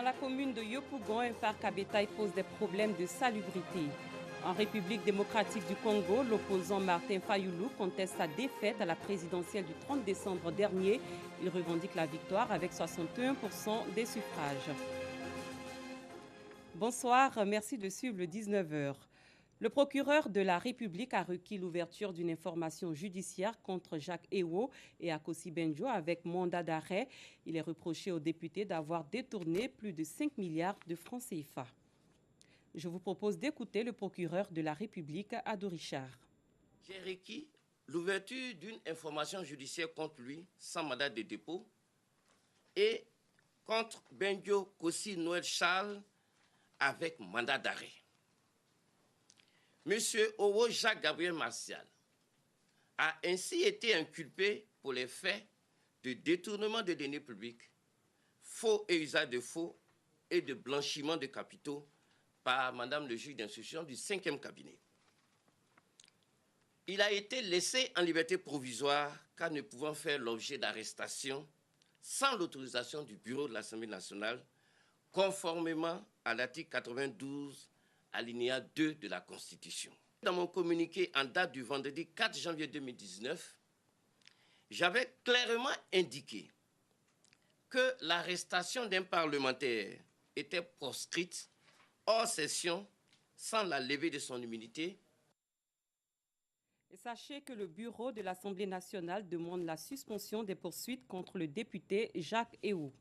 Dans la commune de Yopougon, un parc à bétail pose des problèmes de salubrité. En République démocratique du Congo, l'opposant Martin Fayulu conteste sa défaite à la présidentielle du 30 décembre dernier. Il revendique la victoire avec 61% des suffrages. Bonsoir, merci de suivre le 19h. Le procureur de la République a requis l'ouverture d'une information judiciaire contre Jacques Ewo et Akosi Benjo avec mandat d'arrêt. Il est reproché aux députés d'avoir détourné plus de 5 milliards de francs CFA. Je vous propose d'écouter le procureur de la République, Ado Richard. J'ai requis l'ouverture d'une information judiciaire contre lui sans mandat de dépôt et contre Benjo Kossi Noël Charles avec mandat d'arrêt. Monsieur Owo Jacques-Gabriel Martial a ainsi été inculpé pour les faits de détournement de deniers publics, faux et usage de faux et de blanchiment de capitaux par Madame le juge d'instruction du 5e cabinet. Il a été laissé en liberté provisoire car ne pouvant faire l'objet d'arrestation sans l'autorisation du bureau de l'Assemblée nationale, conformément à l'article 92 alinéa 2 de la Constitution. Dans mon communiqué en date du vendredi 4 janvier 2019, j'avais clairement indiqué que l'arrestation d'un parlementaire était proscrite hors session sans la levée de son immunité. Et sachez que le bureau de l'Assemblée nationale demande la suspension des poursuites contre le député Jacques Ewo.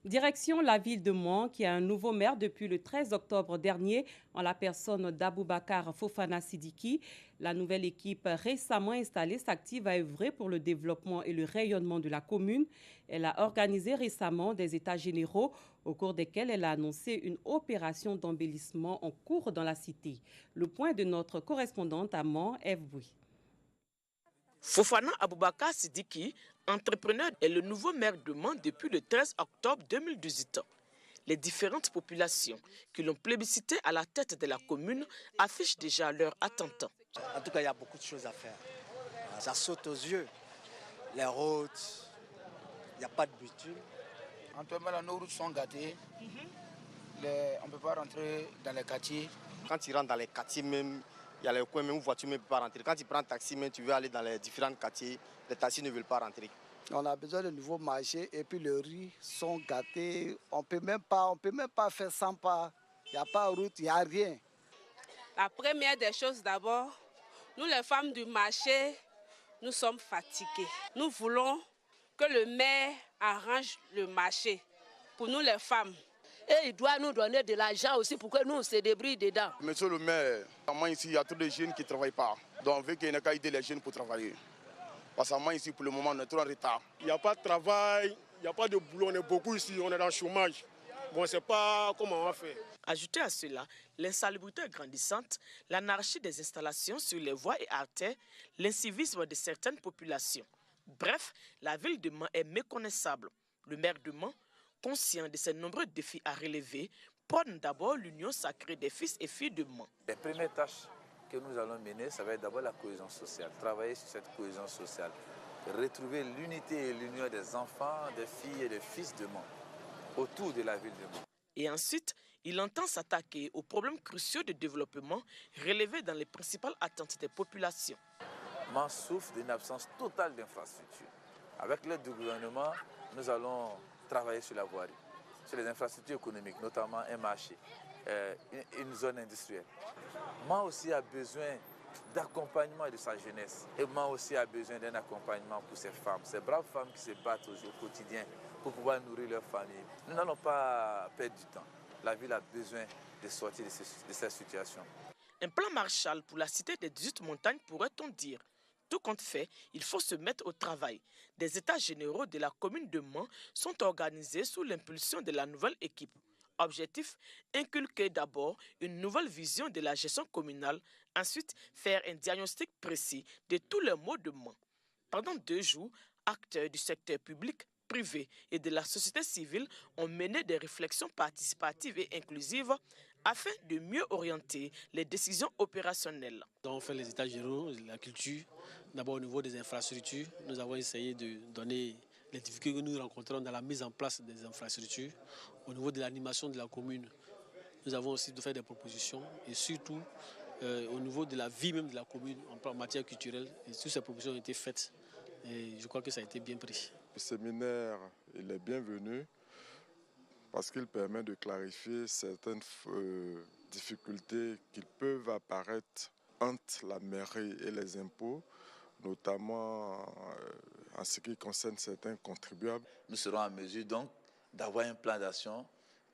Direction la ville de Mans, qui a un nouveau maire depuis le 13 octobre dernier, en la personne d'Aboubacar Fofana Sidiki. La nouvelle équipe récemment installée s'active à œuvrer pour le développement et le rayonnement de la commune. Elle a organisé récemment des états généraux au cours desquels elle a annoncé une opération d'embellissement en cours dans la cité. Le point de notre correspondante à Mans, Eve Bouy. Fofana Aboubacar Sidiki, entrepreneur, est le nouveau maire de Mans depuis le 13 octobre 2018. Les différentes populations qui l'ont plébiscité à la tête de la commune affichent déjà leur attente. En tout cas, il y a beaucoup de choses à faire. Ça saute aux yeux. Les routes, il n'y a pas de bitume. En tout cas, nos routes sont gâtées. On ne peut pas rentrer dans les quartiers. Quand tu rentres dans les quartiers même, il y a les coins, même où voiture ne peut pas rentrer. Quand tu prends un taxi, même tu veux aller dans les différents quartiers, les taxis ne veulent pas rentrer. On a besoin de nouveaux marchés et puis les rues sont gâtées. On peut même pas faire 100 pas. Il n'y a pas de route, il n'y a rien. La première des choses d'abord, nous les femmes du marché, nous sommes fatiguées. Nous voulons que le maire arrange le marché pour nous les femmes. Et il doit nous donner de l'argent aussi pour que nous se débrouillons dedans. Monsieur le maire, ici, il y a tous les jeunes qui ne travaillent pas. Donc on veut qu'il n'y ait qu'à aider les jeunes pour travailler. Parce que ici, pour le moment, on est trop en retard. Il n'y a pas de travail, il n'y a pas de boulot, on est beaucoup ici, on est dans le chômage. Bon, on ne sait pas comment on va faire. Ajoutez à cela l'insalubrité grandissante, l'anarchie des installations sur les voies et artères, l'incivisme de certaines populations. Bref, la ville de Mans est méconnaissable. Le maire de Mans, conscient de ces nombreux défis à relever, prône d'abord l'union sacrée des fils et filles de Mans. Les premières tâches que nous allons mener, ça va être d'abord la cohésion sociale, travailler sur cette cohésion sociale, retrouver l'unité et l'union des enfants, des filles et des fils de Mans autour de la ville de Mans. Et ensuite, il entend s'attaquer aux problèmes cruciaux de développement relevés dans les principales attentes des populations. Mans souffre d'une absence totale d'infrastructures. Avec l'aide du gouvernement, nous allons travailler sur la voirie, sur les infrastructures économiques, notamment un marché, une zone industrielle. Mans aussi a besoin d'accompagnement de sa jeunesse. Et Mans aussi a besoin d'un accompagnement pour ces femmes, ces braves femmes qui se battent au quotidien pour pouvoir nourrir leur famille. Nous n'allons pas perdre du temps. La ville a besoin de sortir de cette situation. Un plan Marshall pour la cité des 18 montagnes, pourrait-on dire. Tout compte fait, il faut se mettre au travail. Des états généraux de la commune de Mans sont organisés sous l'impulsion de la nouvelle équipe. Objectif, inculquer d'abord une nouvelle vision de la gestion communale, ensuite faire un diagnostic précis de tous les maux de Mans. Pendant 2 jours, acteurs du secteur public, privé et de la société civile ont mené des réflexions participatives et inclusives afin de mieux orienter les décisions opérationnelles. Nous avons fait les états généraux de la culture, d'abord au niveau des infrastructures. Nous avons essayé de donner les difficultés que nous rencontrons dans la mise en place des infrastructures, au niveau de l'animation de la commune. Nous avons aussi fait des propositions et surtout au niveau de la vie même de la commune en matière culturelle. Et toutes ces propositions ont été faites et je crois que ça a été bien pris. Le séminaire il est bienvenu parce qu'il permet de clarifier certaines difficultés qui peuvent apparaître entre la mairie et les impôts, notamment en ce qui concerne certains contribuables. Nous serons en mesure donc d'avoir un plan d'action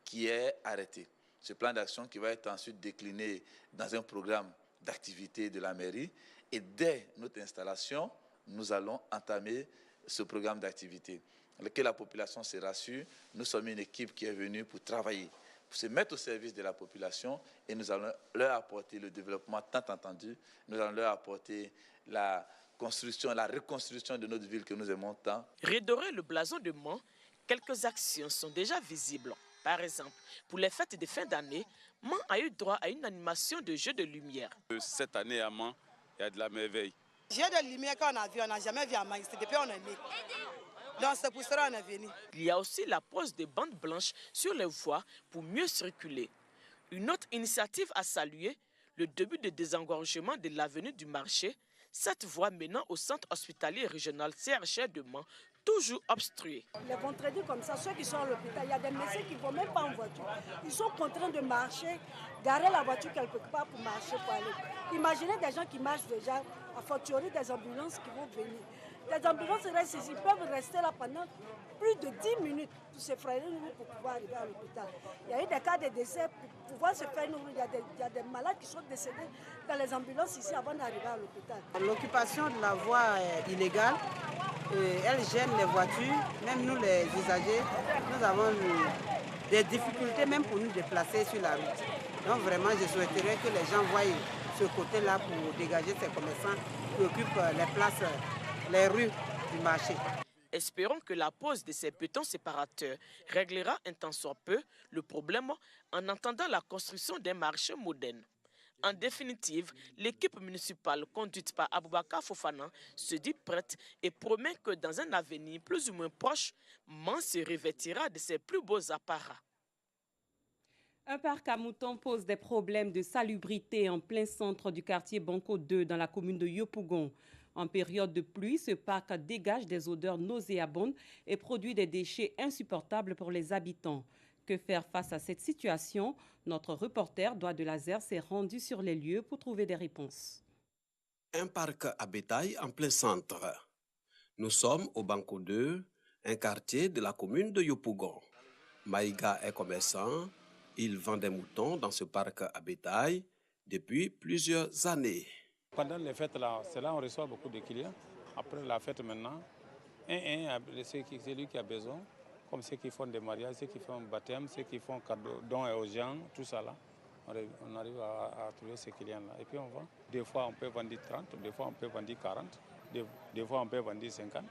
qui est arrêté. Ce plan d'action qui va être ensuite décliné dans un programme d'activité de la mairie. Et dès notre installation, nous allons entamer ce programme d'activité. Que la population se rassure, nous sommes une équipe qui est venue pour travailler, pour se mettre au service de la population et nous allons leur apporter le développement tant attendu. Nous allons leur apporter la construction, la reconstruction de notre ville que nous aimons tant. Redorer le blason de Mans, quelques actions sont déjà visibles. Par exemple, pour les fêtes de fin d'année, Mans a eu droit à une animation de jeux de lumière. Cette année à Mans, il y a de la merveille. Jeux de lumière qu'on a vu, on n'a jamais vu à Mans, c'est depuis on est né. Donc c'est pour cela qu'on est venu. Il y a aussi la pose de bandes blanches sur les voies pour mieux circuler. Une autre initiative à saluer, le début de désengorgement de l'avenue du marché, cette voie menant au centre hospitalier régional CHR de Mans, toujours obstruée. Les vendredis comme ça, ceux qui sont à l'hôpital, il y a des médecins qui ne vont même pas en voiture. Ils sont contraints de marcher, garer la voiture quelque part pour marcher, pour aller. Imaginez des gens qui marchent déjà, à fortiori des ambulances qui vont venir. Les ambulances restent ici, ils peuvent rester là pendant plus de 10 minutes pour se faire nourrir pour pouvoir arriver à l'hôpital. Il y a eu des cas de décès pour pouvoir se faire nourrir. Il y a des malades qui sont décédés dans les ambulances ici avant d'arriver à l'hôpital. L'occupation de la voie est illégale. Elle gêne les voitures, même nous les usagers, nous avons des difficultés même pour nous déplacer sur la route. Donc vraiment, je souhaiterais que les gens voient ce côté-là pour dégager ces commerçants qui occupent les places, les rues du marché. Espérons que la pose de ces bétons séparateurs réglera un tant soit peu le problème en attendant la construction d'un marché moderne. En définitive, l'équipe municipale conduite par Aboubakar Fofana se dit prête et promet que dans un avenir plus ou moins proche, Mans se revêtira de ses plus beaux apparats. Un parc à moutons pose des problèmes de salubrité en plein centre du quartier Banco 2 dans la commune de Yopougon. En période de pluie, ce parc dégage des odeurs nauséabondes et produit des déchets insupportables pour les habitants. Que faire face à cette situation? Notre reporter Doigt de Laser s'est rendu sur les lieux pour trouver des réponses. Un parc à bétail en plein centre. Nous sommes au Banco 2, un quartier de la commune de Yopougon. Maïga est commerçant. Il vend des moutons dans ce parc à bétail depuis plusieurs années. Pendant les fêtes, c'est là on reçoit beaucoup de clients. Après la fête maintenant, c'est lui qui a besoin. Comme ceux qui font des mariages, ceux qui font baptême, ceux qui font cadeaux dons aux gens, tout ça là. On arrive à trouver ces clients-là. Et puis on vend. Des fois on peut vendre 30, des fois on peut vendre 40, des fois on peut vendre 50.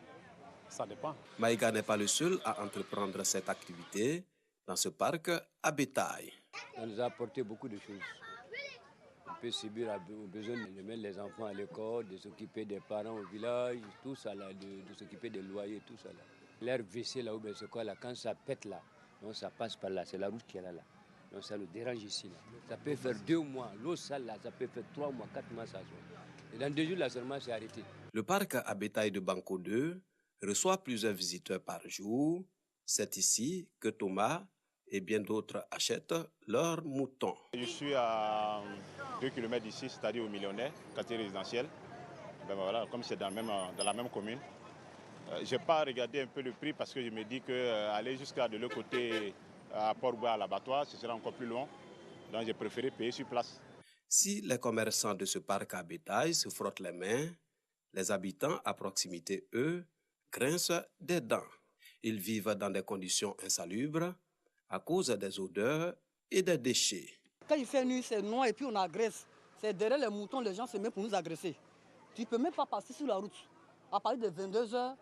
Ça dépend. Maïga n'est pas le seul à entreprendre cette activité dans ce parc à bétail. On nous a apporté beaucoup de choses. On peut subir aux besoins de mettre les enfants à l'école, de s'occuper des parents au village, tout ça là, de s'occuper des loyers, tout ça là. L'air WC là, c'est quoi là, quand ça pète là, donc ça passe par là, c'est la route qui est là. Donc ça nous dérange ici là. Ça peut faire 2 mois, l'eau sale là, ça peut faire 3 mois, 4 mois, ça sort. Et dans 2 jours là seulement, c'est arrêté. Le parc à bétail de Banco 2 reçoit plusieurs visiteurs par jour. C'est ici que Thomas et bien d'autres achètent leurs moutons. Je suis à 2 km d'ici, c'est-à-dire au Millionnaire, quartier résidentiel. Ben voilà, comme c'est dans la même commune. Je n'ai pas regardé un peu le prix parce que je me dis qu'aller jusqu'à de l'autre côté, à Port-Bouin, à l'abattoir, ce sera encore plus long. Donc j'ai préféré payer sur place. Si les commerçants de ce parc à bétail se frottent les mains, les habitants à proximité, eux, grincent des dents. Ils vivent dans des conditions insalubres à cause des odeurs et des déchets. Quand il fait nuit, c'est noir et puis on agresse. C'est derrière les moutons, les gens se mettent pour nous agresser. Tu ne peux même pas passer sur la route. À partir de 22h,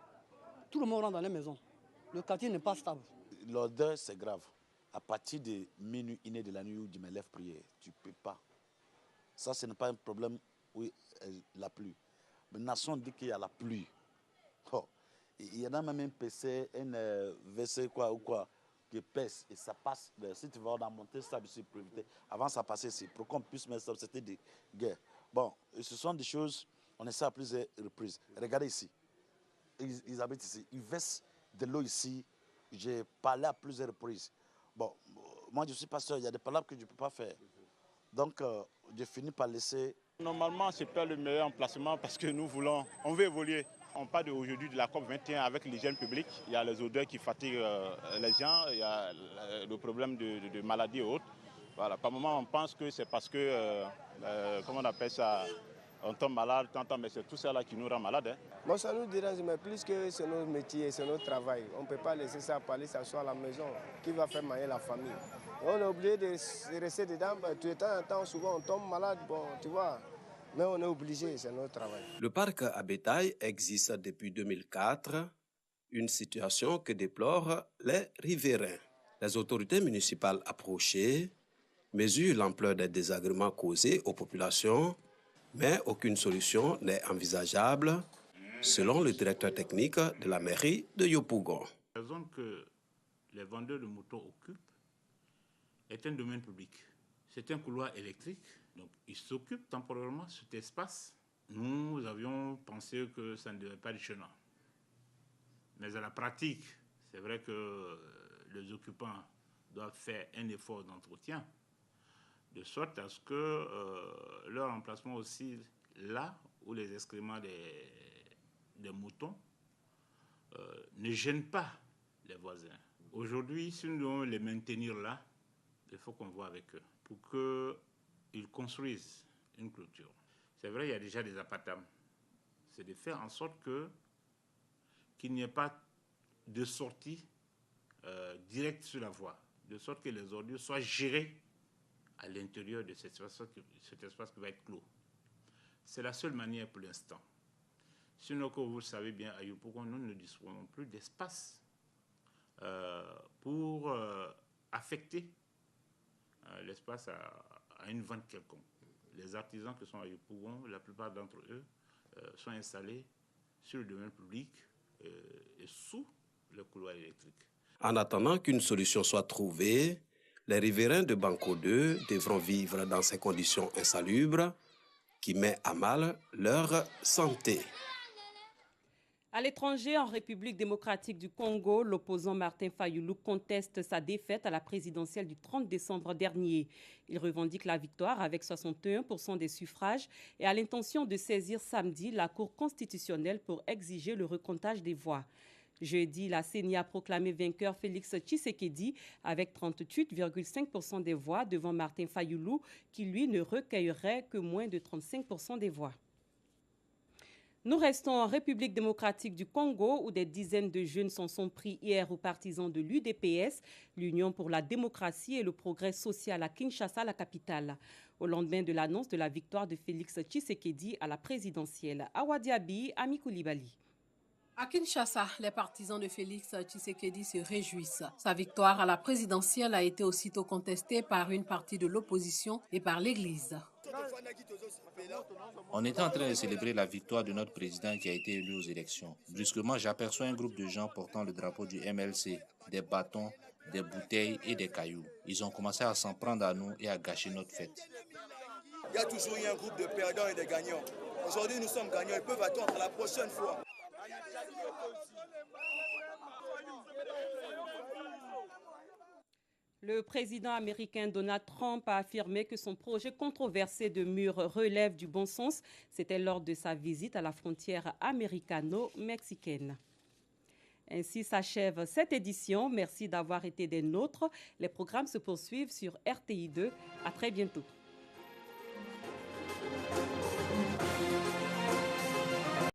tout le monde rentre dans les maisons. Le quartier n'est pas stable. L'odeur, c'est grave. À partir de minuit, 1h de la nuit où je me lève prier, tu ne peux pas. Ça, ce n'est pas un problème où la pluie. Maintenant, si on dit qu'il y a la pluie, Il y en a même un PC, un VC quoi ou quoi, qui pèse et ça passe. Si tu vas en monter, ça ici pour éviter. Avant, ça passait ici. Pour qu'on puisse mettre ça, c'était des guerres. Bon, ce sont des choses, on essaie à plusieurs reprises. Regardez ici. Ils habitent ici. Ils versent de l'eau ici. J'ai parlé à plusieurs reprises. Bon, moi je suis pasteur, il y a des palabres que je ne peux pas faire. Donc, j'ai fini par laisser. Normalement, ce n'est pas le meilleur emplacement parce que nous voulons, on veut évoluer. On parle aujourd'hui de la COP21 avec l'hygiène publique. Il y a les odeurs qui fatiguent les gens, il y a le problème de maladies et autres. Voilà. Par moment, on pense que c'est parce que, comment on appelle ça, on tombe malade, mais c'est tout ça là qui nous rend malade. Hein. Bon, ça nous dérange, mais plus que c'est notre métier, c'est notre travail. On ne peut pas laisser ça parler, s'asseoir à la maison. Qui va faire manger la famille? Et on est obligé de rester dedans. Tout le temps, souvent, on tombe malade, bon, tu vois. Mais on est obligé, c'est notre travail. Le parc à bétail existe depuis 2004, une situation que déplorent les riverains. Les autorités municipales approchées mesurent l'ampleur des désagréments causés aux populations, mais aucune solution n'est envisageable, selon le directeur technique de la mairie de Yopougon. La zone que les vendeurs de motos occupent est un domaine public. C'est un couloir électrique. Donc, ils s'occupent temporairement de cet espace. Nous avions pensé que ça ne devait pas être gênant. Mais à la pratique, c'est vrai que les occupants doivent faire un effort d'entretien, de sorte à ce que leur emplacement aussi, là où les excréments des moutons ne gênent pas les voisins. Aujourd'hui, si nous devons les maintenir là, il faut qu'on voit avec eux pour qu'ils construisent une clôture. C'est vrai, il y a déjà des appartements. C'est de faire en sorte qu'il n'y ait pas de sortie directe sur la voie, de sorte que les ordures soient gérées à l'intérieur de cet espace qui va être clos. C'est la seule manière pour l'instant. Sinon, comme vous le savez bien, à Yopougon, nous ne disposons plus d'espace pour affecter l'espace à une vente quelconque. Les artisans qui sont à Yopougon, la plupart d'entre eux sont installés sur le domaine public et sous le couloir électrique. En attendant qu'une solution soit trouvée, les riverains de Banco 2 devront vivre dans ces conditions insalubres qui mettent à mal leur santé. À l'étranger, en République démocratique du Congo, l'opposant Martin Fayulu conteste sa défaite à la présidentielle du 30 décembre dernier. Il revendique la victoire avec 61% des suffrages et a l'intention de saisir samedi la Cour constitutionnelle pour exiger le recomptage des voix. Jeudi, la CENI a proclamé vainqueur Félix Tshisekedi avec 38,5% des voix devant Martin Fayulu, qui lui ne recueillerait que moins de 35% des voix. Nous restons en République démocratique du Congo où des dizaines de jeunes s'en sont pris hier aux partisans de l'UDPS, l'Union pour la démocratie et le progrès social à Kinshasa, la capitale. Au lendemain de l'annonce de la victoire de Félix Tshisekedi à la présidentielle. Awa Diaby, Ami Koulibaly. À Kinshasa, les partisans de Félix Tshisekedi se réjouissent. Sa victoire à la présidentielle a été aussitôt contestée par une partie de l'opposition et par l'Église. On était en train de célébrer la victoire de notre président qui a été élu aux élections. Brusquement, j'aperçois un groupe de gens portant le drapeau du MLC, des bâtons, des bouteilles et des cailloux. Ils ont commencé à s'en prendre à nous et à gâcher notre fête. Il y a toujours eu un groupe de perdants et de gagnants. Aujourd'hui, nous sommes gagnants. Ils peuvent attendre la prochaine fois. Le président américain Donald Trump a affirmé que son projet controversé de mur relève du bon sens. C'était lors de sa visite à la frontière américano-mexicaine. Ainsi s'achève cette édition. Merci d'avoir été des nôtres. Les programmes se poursuivent sur RTI2. À très bientôt.